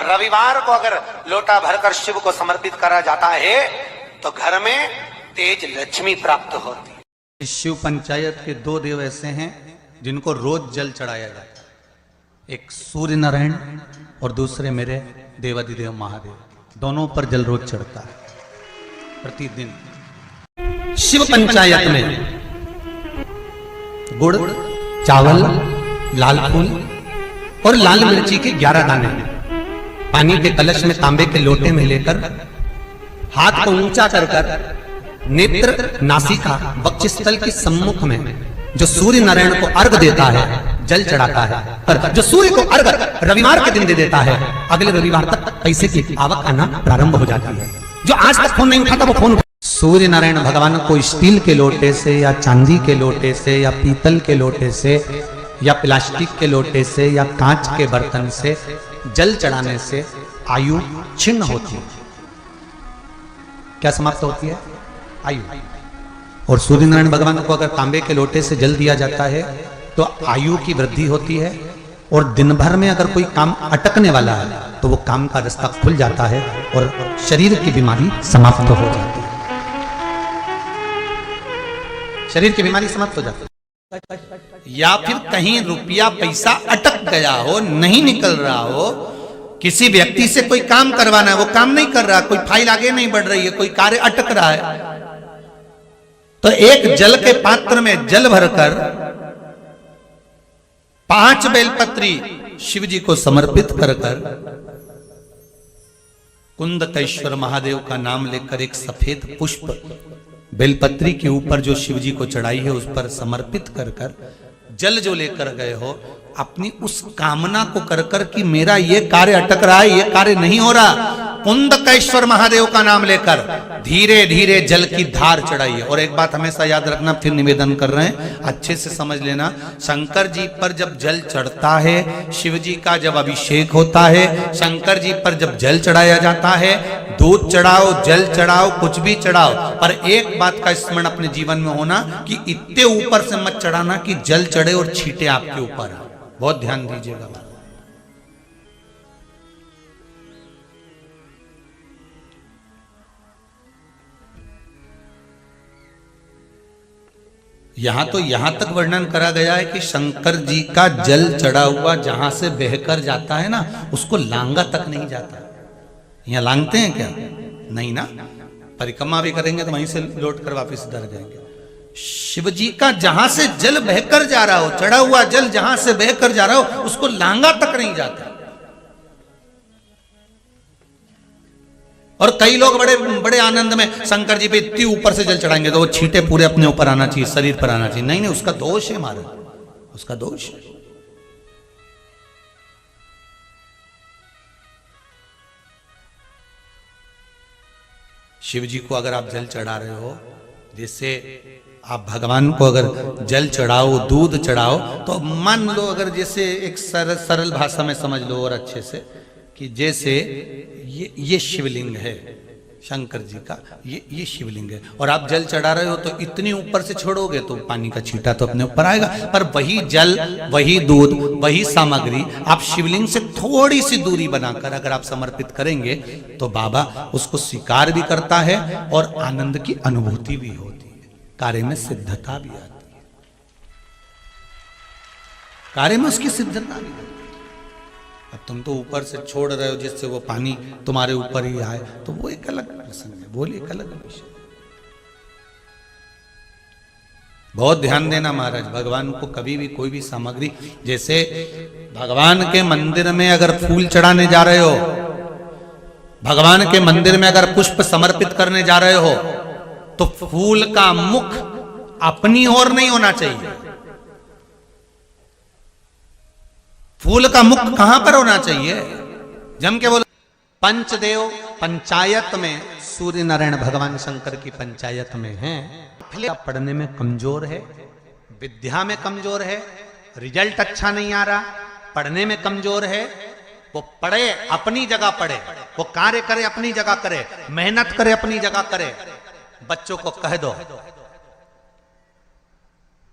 रविवार को अगर लोटा भरकर शिव को समर्पित करा जाता है तो घर में तेज लक्ष्मी प्राप्त होती है। शिव पंचायत के दो देव ऐसे हैं जिनको रोज जल चढ़ाया जाता है, एक सूर्य नारायण और दूसरे मेरे देवाधिदेव महादेव। दोनों पर जल रोज चढ़ता है प्रतिदिन। शिव पंचायत में गुड़, चावल, लाल फूल और लाल मिर्ची के 11 दाने पानी के कलश में तांबे के लोटे में लेकर हाथ को ऊंचा कर नेत्र, नासिका, वक्षस्थल के सम्मुख में जो सूर्य नारायण को अर्घ देता है जल चढ़ाता है। पर जो सूर्य को अर्घ रविवार के दिन दे देता है अगले रविवार तक पैसे की आवक आना प्रारंभ हो जाती है। जो आज तक फोन नहीं उठाता वो फोन। सूर्य नारायण भगवान को स्टील के लोटे से या चांदी के लोटे से या पीतल के लोटे से या प्लास्टिक के लोटे से या कांच के बर्तन से जल चढ़ाने से आयु छिन्न होती है। क्या समाप्त होती है? आयु। और सूर्य नारायण भगवान को अगर तांबे के लोटे से जल दिया जाता है तो आयु की वृद्धि होती है और दिन भर में अगर कोई काम अटकने वाला है तो वो काम का रास्ता खुल जाता है और शरीर की बीमारी समाप्त हो जाती है। शरीर की बीमारी समाप्त हो जाती है। या फिर कहीं रुपया पैसा अटक गया हो, नहीं निकल रहा हो, किसी व्यक्ति से कोई काम करवाना है वो काम नहीं कर रहा, कोई फाइल आगे नहीं बढ़ रही है, कोई कार्य अटक रहा है, तो एक जल के पात्र में जल भरकर 5 बेलपत्री शिव जी को समर्पित कर कुंदकेश्वर महादेव का नाम लेकर एक सफेद पुष्प बेलपत्री के ऊपर जो शिव जी को चढ़ाई है उस पर समर्पित कर जल जो लेकर गए हो अपनी उस कामना को कर कि मेरा ये कार्य अटक रहा है, ये कार्य नहीं हो रहा, कुंदकेश्वर महादेव का नाम लेकर धीरे धीरे जल की धार चढ़ाइए। और एक बात हमेशा याद रखना, फिर निवेदन कर रहे हैं, अच्छे से समझ लेना। शंकर जी पर जब जल चढ़ता है, शिव जी का जब अभिषेक होता है, शंकर जी पर जब जल चढ़ाया जाता है, दूध चढ़ाओ, जल चढ़ाओ, कुछ भी चढ़ाओ, पर एक बात का स्मरण अपने जीवन में होना कि इतने ऊपर से मत चढ़ाना कि जल चढ़े और छींटे आपके ऊपर आए। बहुत ध्यान दीजिएगा। यहां तक वर्णन करा गया है कि शंकर जी का जल चढ़ा हुआ जहां से बहकर जाता है ना, उसको लांगा तक नहीं जाता। यहां लांगते हैं क्या? नहीं ना, परिक्रमा भी करेंगे तो वहीं से लौट कर वापिस इधर जाएंगे। शिव जी का जहां से जल बहकर जा रहा हो, चढ़ा हुआ जल जहां से बहकर जा रहा हो, उसको लांगा तक नहीं जाता। और कई लोग बड़े बड़े आनंद में शंकर जी पे इतनी ऊपर से जल चढ़ाएंगे तो वो छींटे पूरे अपने ऊपर आना चाहिए, शरीर पर आना चाहिए। नहीं नहीं, उसका दोष है महाराज, उसका दोष है। शिव जी को अगर आप जल चढ़ा रहे हो, जैसे आप भगवान को अगर जल चढ़ाओ, दूध चढ़ाओ, तो मान लो अगर जैसे एक सरल भाषा में समझ लो और अच्छे से कि जैसे ये शिवलिंग है शंकर जी का, ये शिवलिंग है और आप जल चढ़ा रहे हो तो इतनी ऊपर से छोड़ोगे तो पानी का छींटा तो अपने ऊपर आएगा, पर वही जल, वही दूध, वही सामग्री आप शिवलिंग से थोड़ी सी दूरी बनाकर अगर आप समर्पित करेंगे तो बाबा उसको स्वीकार भी करता है और आनंद की अनुभूति भी होती है, कार्य में सिद्धता भी आती है, कार्य में उसकी सिद्धता भी। अब तुम तो ऊपर से छोड़ रहे हो जिससे वो पानी तुम्हारे ऊपर ही आए, तो वो एक अलग प्रसंग है, वो एक अलग विषय। बहुत ध्यान देना महाराज, भगवान को कभी भी कोई भी सामग्री, जैसे भगवान के मंदिर में अगर फूल चढ़ाने जा रहे हो, भगवान के मंदिर में अगर पुष्प समर्पित करने जा रहे हो, तो फूल का मुख अपनी ओर नहीं होना चाहिए। फूल का मुख कहां पर होना चाहिए? जम के बोलो। पंचदेव पंचायत में सूर्य नारायण भगवान शंकर की पंचायत में हैं। पढ़ने में कमजोर है, विद्या में कमजोर है, रिजल्ट अच्छा नहीं आ रहा, पढ़ने में कमजोर है, वो पढ़े अपनी जगह पढ़े, वो कार्य करे अपनी जगह करे, मेहनत करे अपनी जगह करे। बच्चों को कह दो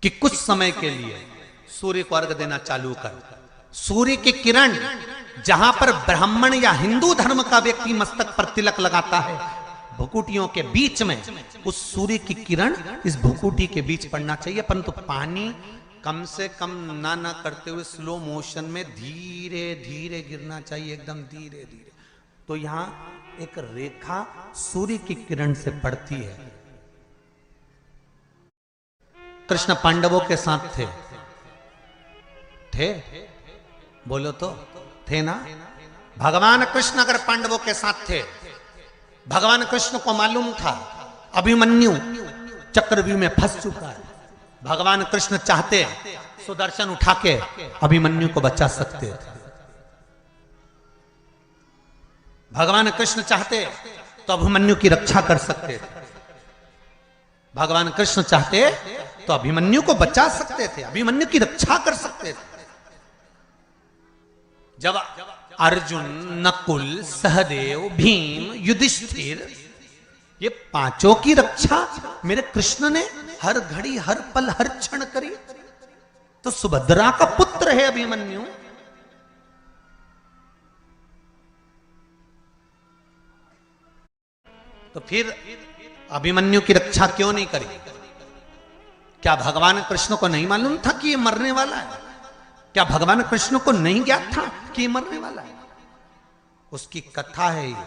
कि कुछ समय के लिए सूर्य को अर्घ देना चालू कर। सूर्य की किरण जहां पर ब्राह्मण या हिंदू धर्म का व्यक्ति मस्तक पर तिलक लगाता है, भुकुटियों के बीच में उस सूर्य की किरण इस भुकुटी के बीच पड़ना चाहिए, परंतु पानी कम से कम ना करते हुए स्लो मोशन में धीरे धीरे गिरना चाहिए, एकदम धीरे धीरे। तो यहां एक रेखा सूर्य की किरण से पड़ती है। कृष्ण पांडवों के साथ थे बोलो तो थे ना। भगवान कृष्ण अगर पांडवों के साथ थे, भगवान कृष्ण को मालूम था अभिमन्यु चक्रव्यूह में फंस चुका है, भगवान कृष्ण चाहते सुदर्शन उठा के अभिमन्यु को बचा सकते थे। भगवान कृष्ण चाहते तो अभिमन्यु की रक्षा कर सकते थे, भगवान कृष्ण चाहते तो अभिमन्यु को बचा सकते थे, अभिमन्यु की रक्षा कर सकते थे। जब अर्जुन, नकुल, सहदेव, भीम, युधिष्ठिर, ये पांचों की रक्षा मेरे कृष्ण ने हर घड़ी, हर पल, हर क्षण करी, तो सुभद्रा का पुत्र है अभिमन्यु। तो फिर अभिमन्यु की रक्षा क्यों नहीं करी? क्या भगवान कृष्ण को नहीं मालूम था कि ये मरने वाला है? क्या भगवान कृष्ण को नहीं ज्ञात था कि ये मरने वाला है? उसकी कथा है ये।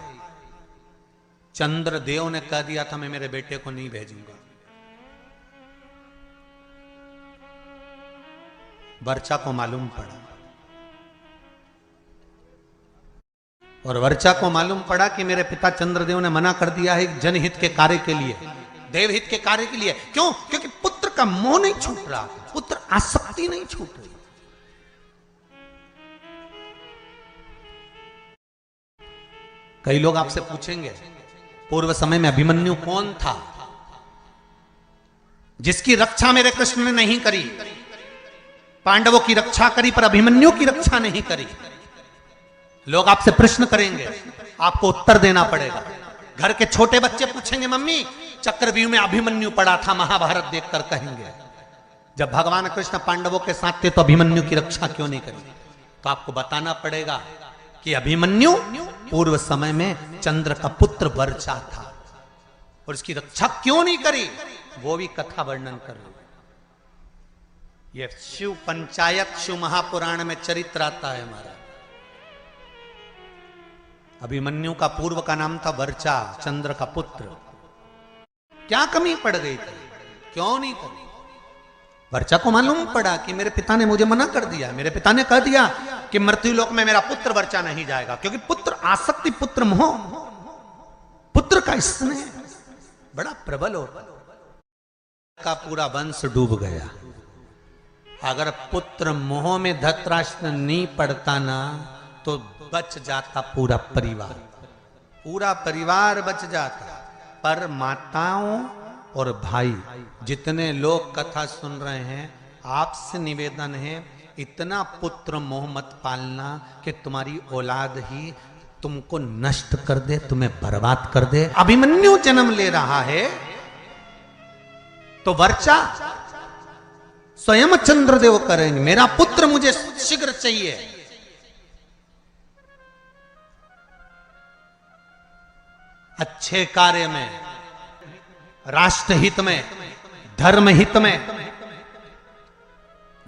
चंद्रदेव ने कह दिया था मैं मेरे बेटे को नहीं भेजूंगा। वर्चा को मालूम पड़ा, और वर्चा को मालूम पड़ा कि मेरे पिता चंद्रदेव ने मना कर दिया है जनहित के कार्य के लिए, देवहित के कार्य के लिए। क्यों? क्योंकि पुत्र का मोह नहीं छूट रहा, पुत्र आसक्ति नहीं छूट रही। कई लोग आपसे पूछेंगे पूर्व समय में अभिमन्यु कौन था जिसकी रक्षा मेरे कृष्ण ने नहीं करी? पांडवों की रक्षा करी पर अभिमन्यु की रक्षा नहीं करी। लोग आपसे प्रश्न करेंगे, आपको उत्तर देना पड़ेगा। घर के छोटे बच्चे पूछेंगे मम्मी चक्रव्यूह में अभिमन्यु पड़ा था, महाभारत देखकर कहेंगे जब भगवान कृष्ण पांडवों के साथ थे तो अभिमन्यु की रक्षा क्यों नहीं करी? तो आपको बताना पड़ेगा कि अभिमन्यु पूर्व समय में चंद्र का पुत्र वर्चा था और इसकी रक्षा क्यों नहीं करी, वो भी कथा वर्णन कर रहे। ये शिव पंचायत, शिव महापुराण में चरित्र आता है हमारा। अभिमन्यु का पूर्व का नाम था वर्चा, चंद्र का पुत्र। क्या कमी पड़ गई थी, क्यों नहीं करी? वर्चा को मालूम पड़ा कि मेरे पिता ने मुझे मना कर दिया, मेरे पिता ने कह दिया कि मृत्युलोक में मेरा पुत्र वर्चा नहीं जाएगा, क्योंकि पुत्र आसक्ति, पुत्र मोह, पुत्र का स्नेह बड़ा प्रबल हो का पूरा वंश डूब गया। अगर पुत्र मोह में धृतराष्ट्र नहीं पड़ता ना तो बच जाता पूरा परिवार, पूरा परिवार बच जाता। पर माताओं और भाई, जितने लोग कथा सुन रहे हैं, आपसे निवेदन है इतना पुत्र मोह मत पालना कि तुम्हारी औलाद ही तुमको नष्ट कर दे, तुम्हें बर्बाद कर दे। अभिमन्यु जन्म ले रहा है तो वर्चा स्वयं चंद्रदेव करेंगे, मेरा पुत्र मुझे शीघ्र चाहिए। अच्छे कार्य में, राष्ट्र हित में, धर्म हित में,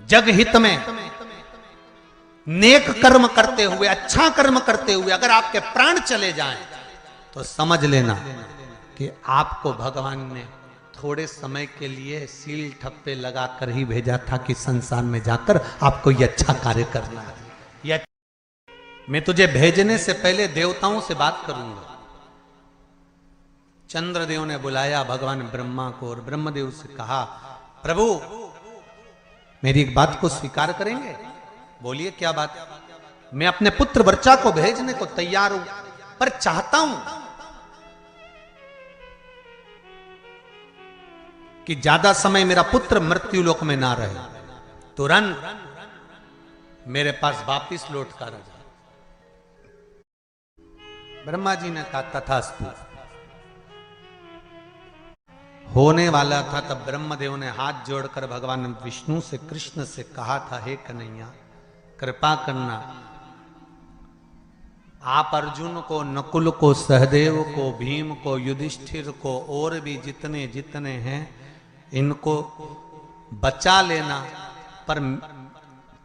जग हित में, नेक कर्म करते हुए, अच्छा कर्म करते हुए अगर आपके प्राण चले जाएं तो समझ लेना कि आपको भगवान ने थोड़े समय के लिए सील ठप्पे लगाकर ही भेजा था कि संसार में जाकर आपको ये अच्छा कार्य करना है। यह मैं तुझे भेजने से पहले देवताओं से बात करूंगा। चंद्रदेव ने बुलाया भगवान ब्रह्मा को और ब्रह्मदेव से कहा, प्रभु मेरी एक बात को स्वीकार करेंगे? बोलिए क्या बात? मैं अपने पुत्र वर्चा को भेजने को तैयार हूं, पर चाहता हूं कि ज्यादा समय मेरा पुत्र मृत्युलोक में ना रहे, तुरंत मेरे पास वापिस लौट कर आ जाए। ब्रह्मा जी ने कहा तथास्तु। होने वाला था तब ब्रह्मदेव ने हाथ जोड़कर भगवान विष्णु से, कृष्ण से कहा था, हे कन्हैया कृपा करना, आप अर्जुन को, नकुल को, सहदेव को, भीम को, युधिष्ठिर को और भी जितने जितने हैं इनको बचा लेना, पर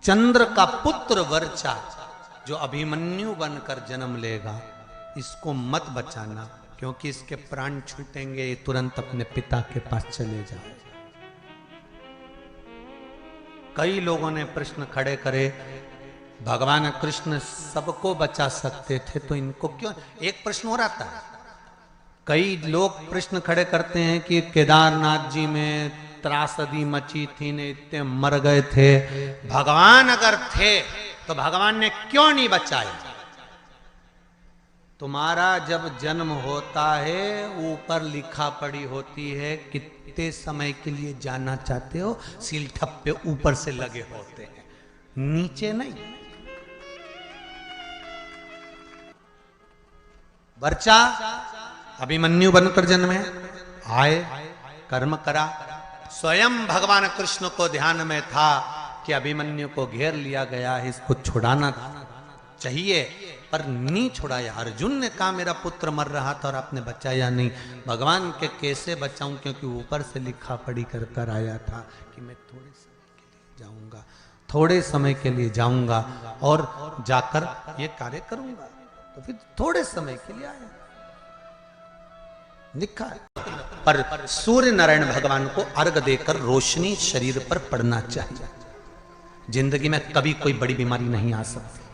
चंद्र का पुत्र वर्चा जो अभिमन्यु बनकर जन्म लेगा इसको मत बचाना, क्योंकि इसके प्राण छूटेंगे, ये तुरंत अपने पिता के पास चले जाए। कई लोगों ने प्रश्न खड़े करे, भगवान कृष्ण सबको बचा सकते थे तो इनको क्यों? एक प्रश्न और आता है, कई लोग प्रश्न खड़े करते हैं कि केदारनाथ जी में त्रासदी मची थी ने इतने मर गए थे, भगवान अगर थे तो भगवान ने क्यों नहीं बचाए? तुम्हारा जब जन्म होता है ऊपर लिखा पड़ी होती है कितने समय के लिए जाना चाहते हो, सील ठप्पे ऊपर से लगे होते हैं, नीचे नहीं। वर्चा अभिमन्यु बनकर जन्मे, आए, कर्म करा, स्वयं भगवान कृष्ण को ध्यान में था कि अभिमन्यु को घेर लिया गया है, इसको छुड़ाना चाहिए, पर नहीं छुड़ाया। अर्जुन ने कहा मेरा पुत्र मर रहा था और आपने बचाया नहीं। भगवान के कैसे बचाऊं, क्योंकि ऊपर से लिखा पढ़ी कर कर आया था कि मैं थोड़े समय के लिए जाऊंगा, थोड़े समय के लिए जाऊंगा और जाकर ये कार्य करूंगा। तो फिर थोड़े समय के लिए आया, लिखा है। पर सूर्य नारायण भगवान को अर्घ देकर रोशनी शरीर पर पड़ना चाहिए। जिंदगी में कभी कोई बड़ी बीमारी नहीं आ सकती।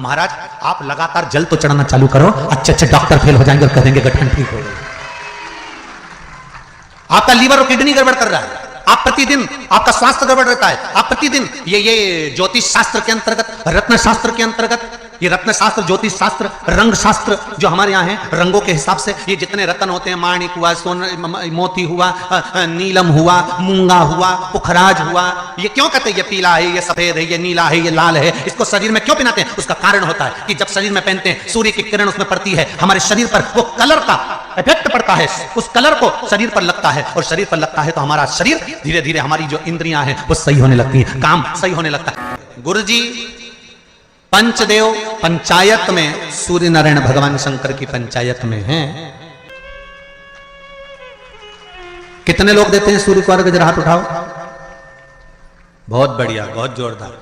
महाराज आप लगातार जल तो चढ़ाना चालू करो, अच्छे अच्छे डॉक्टर फेल हो जाएंगे और कह देंगे गठन ठीक हो गई। आपका लीवर और किडनी गड़बड़ कर रहा है, आप प्रतिदिन आपका स्वास्थ्य गड़बड़ रहता है, आप प्रतिदिन ये ज्योतिष शास्त्र के अंतर्गत, रत्न शास्त्र के अंतर्गत, ये रत्न शास्त्र, ज्योतिष शास्त्र, रंग शास्त्र जो हमारे यहाँ है, रंगों के हिसाब से ये जितने रत्न होते हैं, माणिक हुआ, मोती हुआ, नीलम हुआ, मूंगा हुआ, पुखराज हुआ, ये क्यों कहते हैं ये पीला है, ये सफेद है, ये नीला है, ये लाल है, इसको शरीर में क्यों पहनाते हैं? उसका कारण होता है कि जब शरीर में पहनते हैं सूर्य की किरण उसमें पड़ती है, हमारे शरीर पर वो कलर का इफेक्ट पड़ता है, उस कलर को शरीर पर लगता है और शरीर पर लगता है तो हमारा शरीर धीरे धीरे, हमारी जो इंद्रियां हैं वो सही होने लगती है, काम सही होने लगता है। गुरुजी पंचदेव पंचायत में, सूर्य नारायण भगवान शंकर की पंचायत में हैं। कितने लोग देते हैं सूर्य को अर्घ? जरा हाथ उठाओ। बहुत बढ़िया, बहुत जोरदार।